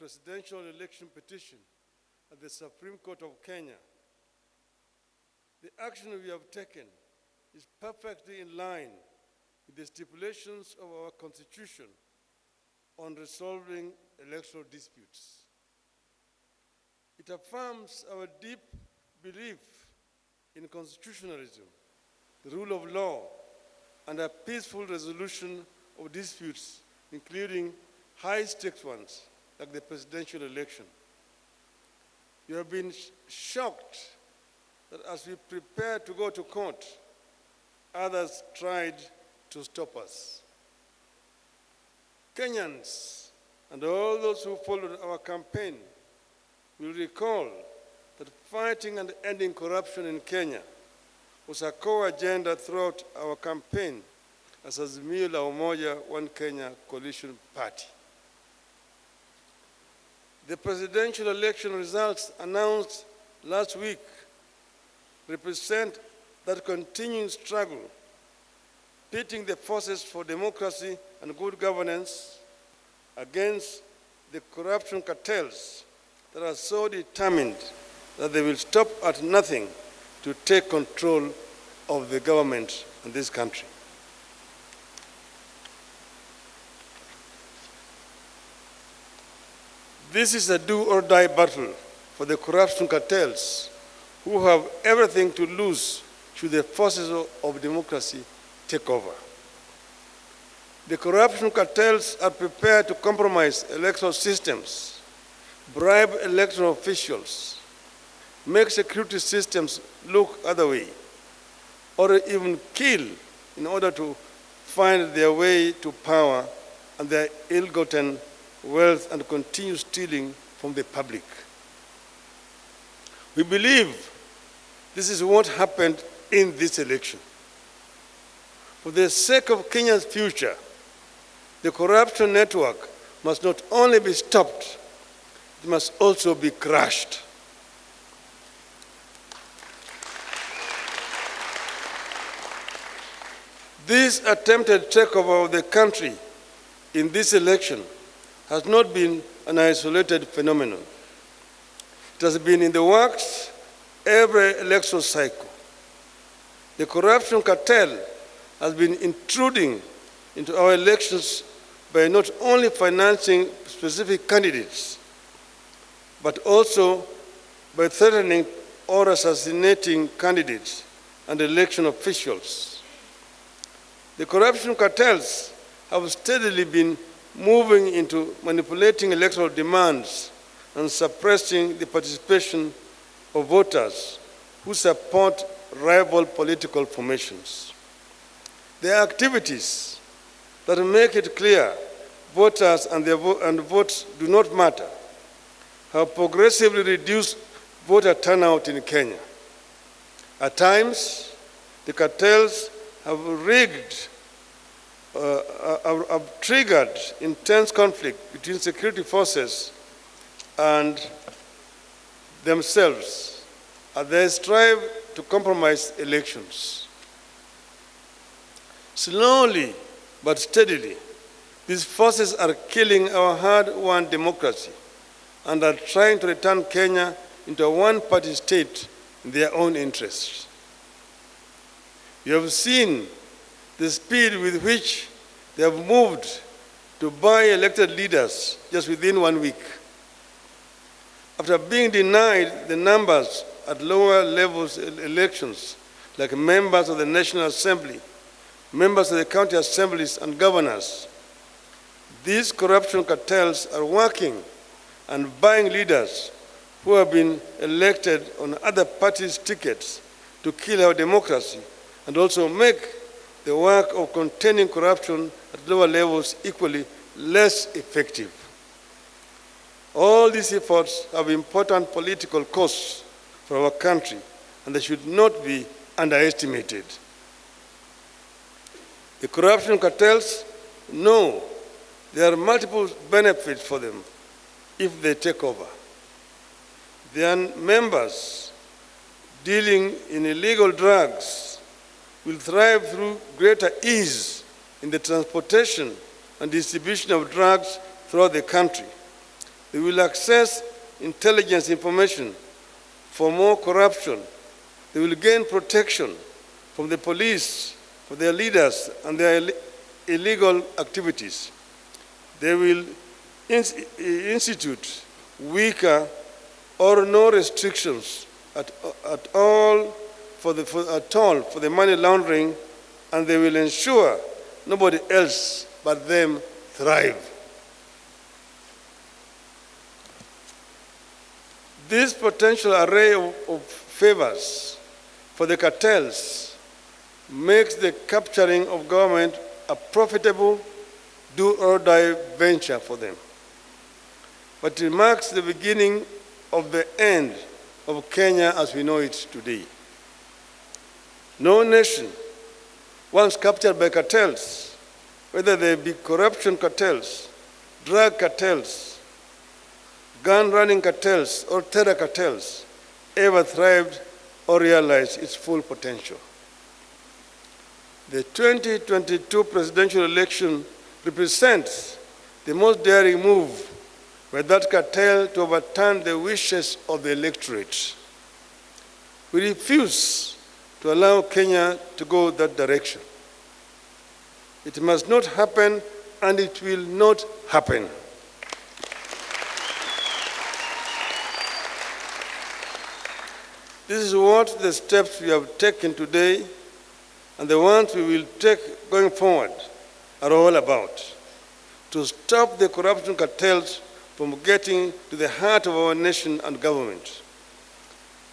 presidential election petition at the Supreme Court of Kenya, the action we have taken is perfectly in line with the stipulations of our Constitution on resolving electoral disputes. It affirms our deep belief in constitutionalism, the rule of law, and a peaceful resolution of disputes, including high-stakes ones, like the presidential election. We have been shocked that as we prepare to go to court, others tried to stop us. Kenyans and all those who followed our campaign will recall that fighting and ending corruption in Kenya was a core agenda throughout our campaign as Azimio la Umoja One Kenya coalition party. The presidential election results announced last week represent that continuing struggle, pitting the forces for democracy and good governance against the corruption cartels that are so determined that they will stop at nothing to take control of the government in this country. This is a do-or-die battle for the corruption cartels who have everything to lose should the forces of democracy take over. The corruption cartels are prepared to compromise electoral systems, bribe electoral officials, make security systems look other way, or even kill in order to find their way to power and their ill-gotten wealth and continue stealing from the public. We believe this is what happened in this election. For the sake of Kenya's future, the corruption network must not only be stopped, it must also be crushed. This attempted takeover of the country in this election has not been an isolated phenomenon. It has been in the works every election cycle. The corruption cartel has been intruding into our elections by not only financing specific candidates, but also by threatening or assassinating candidates and election officials. The corruption cartels have steadily been moving into manipulating electoral demands and suppressing the participation of voters who support rival political formations. Their activities that make it clear voters and votes do not matter have progressively reduced voter turnout in Kenya. At times, the cartels have triggered intense conflict between security forces and themselves as they strive to compromise elections. Slowly but steadily, these forces are killing our hard-won democracy and are trying to return Kenya into a one-party state in their own interests. You have seen the speed with which they have moved to buy elected leaders just within 1 week. After being denied the numbers at lower levels elections, like members of the National Assembly, members of the county assemblies, and governors, these corruption cartels are working and buying leaders who have been elected on other parties' tickets to kill our democracy and also make the work of containing corruption at lower levels equally less effective. All these efforts have important political costs for our country, and they should not be underestimated. The corruption cartels know there are multiple benefits for them if they take over. Their members dealing in illegal drugs will thrive through greater ease in the transportation and distribution of drugs throughout the country. They will access intelligence information for more corruption. They will gain protection from the police, for their leaders and their illegal activities. They will institute weaker or no restrictions at all for the money laundering, and they will ensure nobody else but them thrive. This potential array of favors for the cartels makes the capturing of government a profitable do-or-die venture for them. But it marks the beginning of the end of Kenya as we know it today. No nation, once captured by cartels, whether they be corruption cartels, drug cartels, gun-running cartels, or terror cartels, ever thrived or realized its full potential. The 2022 presidential election represents the most daring move by that cartel to overturn the wishes of the electorate. We refuse to allow Kenya to go that direction. It must not happen, and it will not happen. This is what the steps we have taken today and the ones we will take going forward are all about. To stop the corruption cartels from getting to the heart of our nation and government,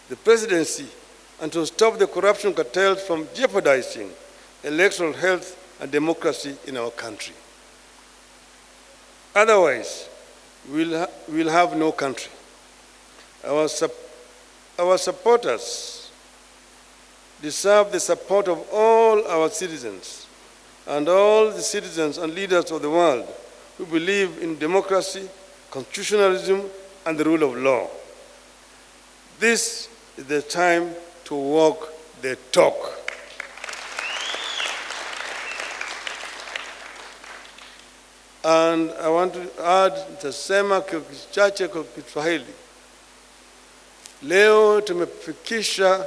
the presidency, and to stop the corruption cartels from jeopardizing electoral health and democracy in our country. Otherwise, we'll have no country. Our supporters deserve the support of all our citizens and all the citizens and leaders of the world who believe in democracy, constitutionalism, and the rule of law. This is the time to walk the talk. And I want to add, nitasema kichache kwa Kiswahili. Leo tumefikisha